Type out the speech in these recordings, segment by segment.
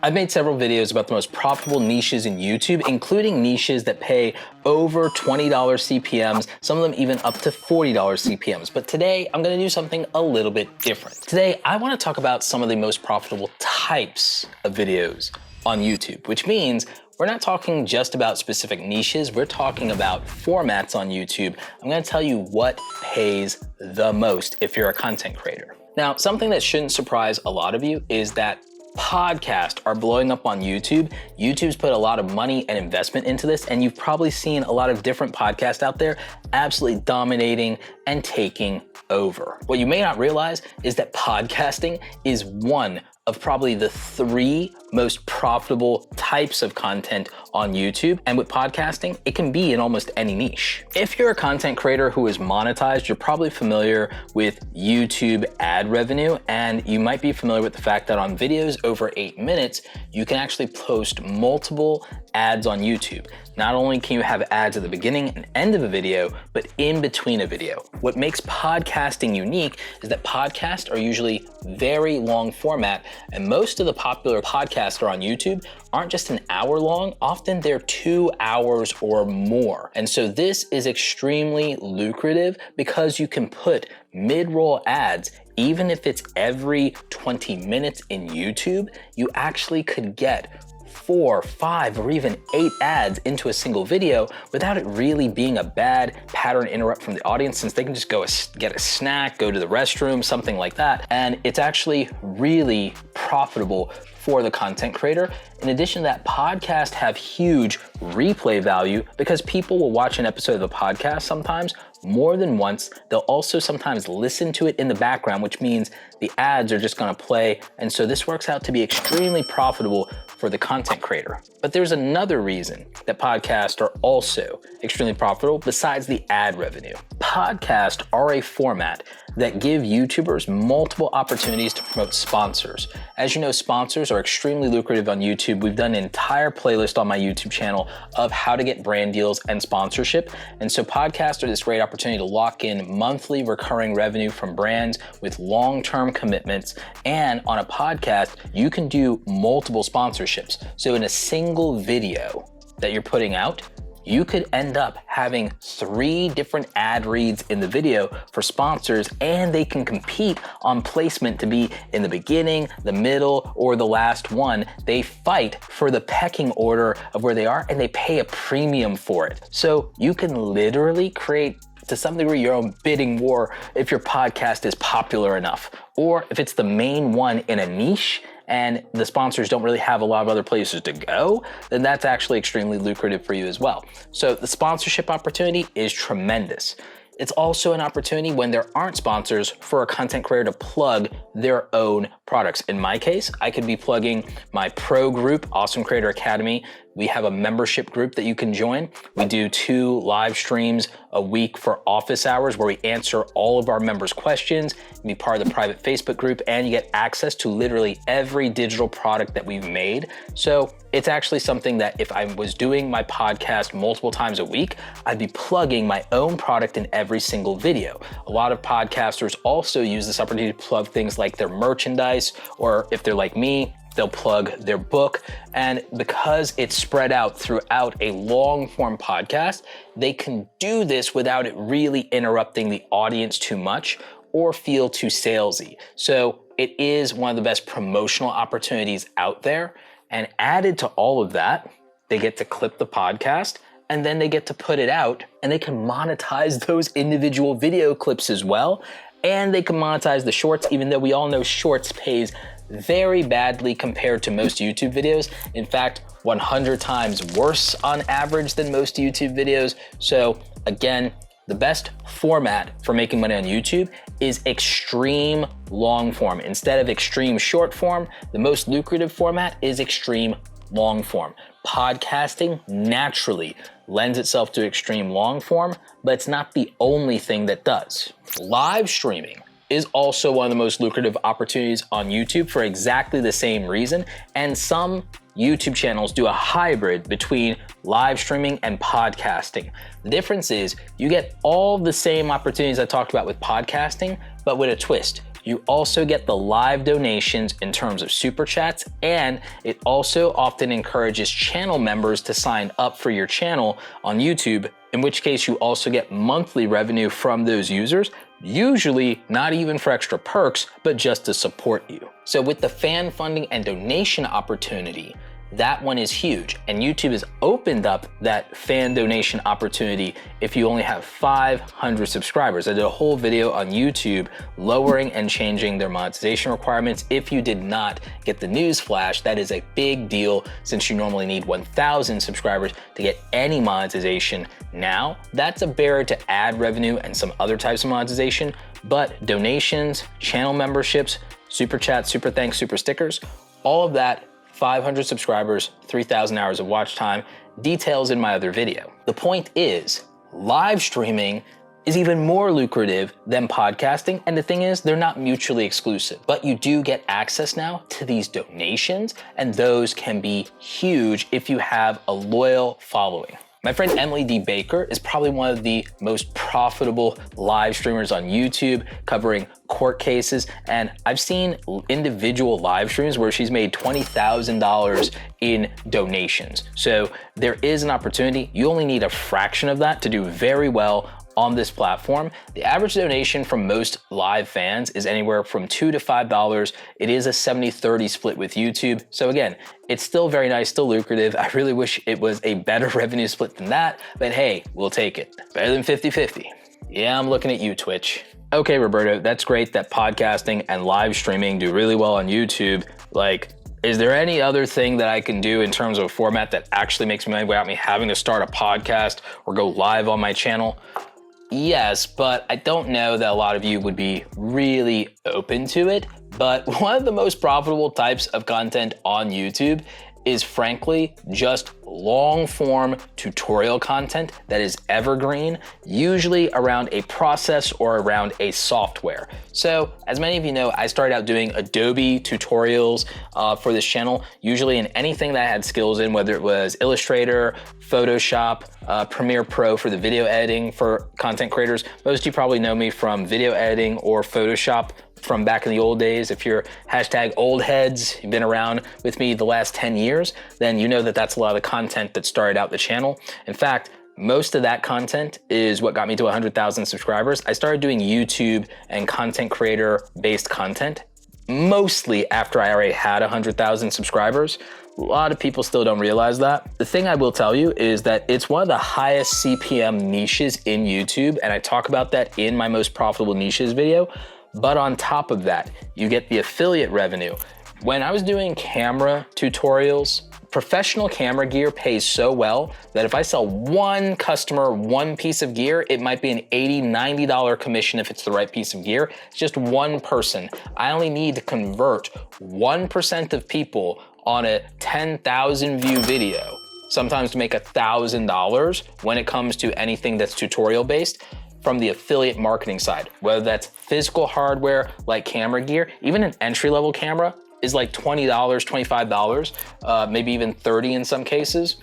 I've made several videos about the most profitable niches in YouTube, including niches that pay over $20 CPMs, some of them even up to $40 CPMs. But today, I'm gonna do something a little bit different. Today, I wanna talk about some of the most profitable types of videos on YouTube, which means we're not talking just about specific niches, we're talking about formats on YouTube. I'm gonna tell you what pays the most if you're a content creator. Now, something that shouldn't surprise a lot of you is that podcasts are blowing up on YouTube. YouTube's put a lot of money and investment into this, and you've probably seen a lot of different podcasts out there absolutely dominating and taking over. What you may not realize is that podcasting is one of probably the 3 most profitable types of content on YouTube. And with podcasting, it can be in almost any niche. If you're a content creator who is monetized, you're probably familiar with YouTube ad revenue, and you might be familiar with the fact that on videos over 8 minutes, you can actually post multiple ads on YouTube. Not only can you have ads at the beginning and end of a video, but in between a video. What makes podcasting unique is that podcasts are usually very long format, and most of the popular podcasts that are on YouTube aren't just an hour long, often they're 2 hours or more. And so this is extremely lucrative because you can put mid-roll ads, even if it's every 20 minutes in YouTube, you actually could get 4, 5, or even 8 ads into a single video without it really being a bad pattern interrupt from the audience, since they can just go get a snack, go to the restroom, something like that. And it's actually really profitable for the content creator. In addition to that, podcasts have huge replay value because people will watch an episode of a podcast sometimes more than once. They'll also sometimes listen to it in the background, which means the ads are just gonna play. And so this works out to be extremely profitable for the content creator. But there's another reason that podcasts are also extremely profitable besides the ad revenue. Podcasts are a format that give YouTubers multiple opportunities to promote sponsors. As you know, sponsors are extremely lucrative on YouTube. We've done an entire playlist on my YouTube channel of how to get brand deals and sponsorship. And so podcasts are this great opportunity to lock in monthly recurring revenue from brands with long-term commitments. And on a podcast, you can do multiple sponsorships. So in a single video that you're putting out, you could end up having 3 different ad reads in the video for sponsors, and they can compete on placement to be in the beginning, the middle, or the last one. They fight for the pecking order of where they are, and they pay a premium for it. So you can literally create, to some degree, your own bidding war if your podcast is popular enough, or if it's the main one in a niche and the sponsors don't really have a lot of other places to go, then that's actually extremely lucrative for you as well. So the sponsorship opportunity is tremendous. It's also an opportunity when there aren't sponsors for a content creator to plug their own products. In my case, I could be plugging my pro group, Awesome Creator Academy. We have a membership group that you can join. We do 2 live streams a week for office hours where we answer all of our members' questions, be part of the private Facebook group, and you get access to literally every digital product that we've made. So it's actually something that if I was doing my podcast multiple times a week, I'd be plugging my own product in every single video. A lot of podcasters also use this opportunity to plug things like their merchandise, or if they're like me, they'll plug their book. And because it's spread out throughout a long form podcast, they can do this without it really interrupting the audience too much or feel too salesy. So it is one of the best promotional opportunities out there. And added to all of that, they get to clip the podcast, and then they get to put it out, and they can monetize those individual video clips as well. And they can monetize the shorts, even though we all know shorts pays very badly compared to most YouTube videos. In fact, 100 times worse on average than most YouTube videos. So again, the best format for making money on YouTube is extreme long form. Instead of extreme short form, the most lucrative format is extreme long form. Podcasting naturally lends itself to extreme long form, but it's not the only thing that does. Live streaming is also one of the most lucrative opportunities on YouTube for exactly the same reason. And some YouTube channels do a hybrid between live streaming and podcasting. The difference is you get all the same opportunities I talked about with podcasting, but with a twist. You also get the live donations in terms of super chats, and it also often encourages channel members to sign up for your channel on YouTube, in which case you also get monthly revenue from those users, usually not even for extra perks, but just to support you. So with the fan funding and donation opportunity, that one is huge, and YouTube has opened up that fan donation opportunity if you only have 500 subscribers. I did a whole video on YouTube lowering and changing their monetization requirements. If you did not get the news flash, that is a big deal since you normally need 1,000 subscribers to get any monetization. Now, that's a barrier to ad revenue and some other types of monetization, but donations, channel memberships, super chats, super thanks, super stickers, all of that, 500 subscribers, 3,000 hours of watch time, details in my other video. The point is, live streaming is even more lucrative than podcasting, and the thing is, they're not mutually exclusive, but you do get access now to these donations, and those can be huge if you have a loyal following. My friend Emily D. Baker is probably one of the most profitable live streamers on YouTube, covering court cases, and I've seen individual live streams where she's made $20,000 in donations. So there is an opportunity. You only need a fraction of that to do very well on this platform. The average donation from most live fans is anywhere from $2 to $5. It is a 70-30 split with YouTube. So again, it's still very nice, still lucrative. I really wish it was a better revenue split than that, but hey, we'll take it. Better than 50-50. Yeah, I'm looking at you, Twitch. Okay, Roberto, that's great that podcasting and live streaming do really well on YouTube. Like, is there any other thing that I can do in terms of a format that actually makes me money without me having to start a podcast or go live on my channel? Yes, but I don't know that a lot of you would be really open to it. But one of the most profitable types of content on YouTube is frankly just long form tutorial content that is evergreen, usually around a process or around a software. So as many of you know, I started out doing Adobe tutorials for this channel, usually in anything that I had skills in, whether it was Illustrator, Photoshop, Premiere Pro for the video editing for content creators. Most of you probably know me from video editing or Photoshop from back in the old days. If you're hashtag old heads, you've been around with me the last 10 years, then you know that that's a lot of the content that started out the channel. In fact, most of that content is what got me to 100,000 subscribers. I started doing YouTube and content creator based content mostly after I already had 100,000 subscribers. A lot of people still don't realize that. The thing I will tell you is that it's one of the highest CPM niches in YouTube, and I talk about that in my most profitable niches video. But on top of that, you get the affiliate revenue. When I was doing camera tutorials, professional camera gear pays so well that if I sell one customer one piece of gear, it might be an $80, $90 commission if it's the right piece of gear. It's just one person. I only need to convert 1% of people on a 10,000 view video, sometimes to make $1,000 when it comes to anything that's tutorial based, from the affiliate marketing side, whether that's physical hardware like camera gear. Even an entry-level camera is like $20, $25, maybe even $30 in some cases.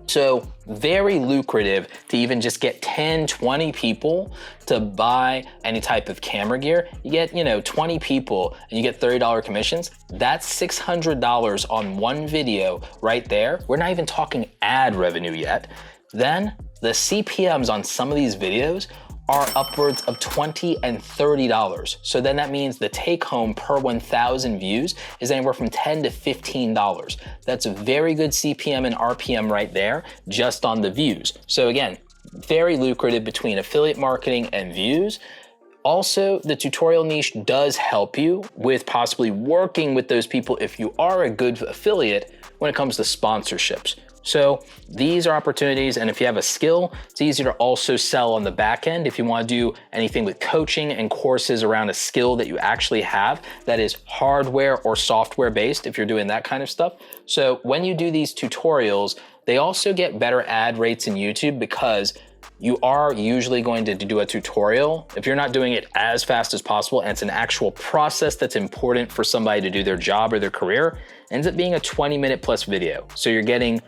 So very lucrative to even just get 10, 20 people to buy any type of camera gear. You get, 20 people and you get $30 commissions. That's $600 on one video right there. We're not even talking ad revenue yet. Then the CPMs on some of these videos are upwards of $20 and $30. So then that means the take home per 1,000 views is anywhere from $10 to $15. That's a very good CPM and RPM right there, just on the views. So again, very lucrative between affiliate marketing and views. Also, the tutorial niche does help you with possibly working with those people if you are a good affiliate when it comes to sponsorships. So these are opportunities, and if you have a skill, it's easier to also sell on the back end if you want to do anything with coaching and courses around a skill that you actually have that is hardware or software based, if you're doing that kind of stuff. So when you do these tutorials, they also get better ad rates in YouTube because you are usually going to do a tutorial. If you're not doing it as fast as possible and it's an actual process that's important for somebody to do their job or their career, it ends up being a 20-minute plus video. So you're getting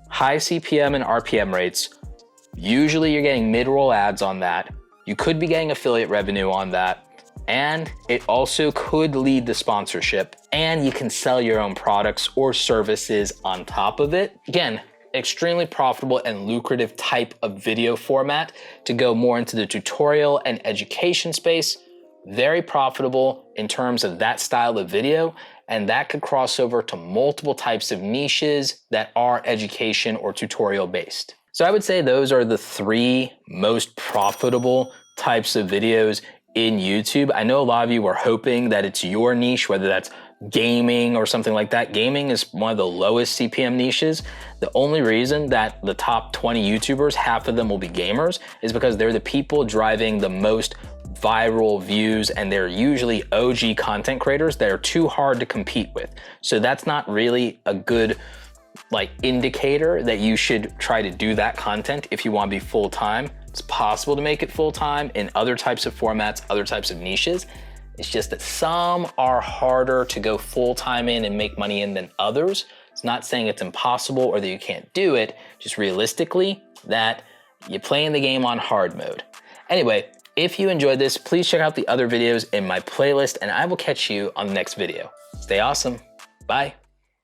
high CPM and RPM rates. Usually you're getting mid-roll ads on that. You could be getting affiliate revenue on that. and it also could lead to sponsorship, and you can sell your own products or services on top of it. Again, extremely profitable and lucrative type of video format to go more into the tutorial and education space. Very profitable in terms of that style of video, and that could cross over to multiple types of niches that are education or tutorial based. So I would say those are the 3 most profitable types of videos in YouTube. I know a lot of you are hoping that it's your niche, whether that's gaming or something like that. Gaming is one of the lowest CPM niches. The only reason that the top 20 YouTubers, half of them will be gamers, is because they're the people driving the most viral views, and they're usually OG content creators that are too hard to compete with. So that's not really a good indicator that you should try to do that content if you want to be full-time. It's possible to make it full-time in other types of formats, other types of niches. It's just that some are harder to go full-time in and make money in than others. It's not saying it's impossible or that you can't do it, just realistically that you're playing the game on hard mode. Anyway, if you enjoyed this, please check out the other videos in my playlist, and I will catch you on the next video. Stay awesome. Bye.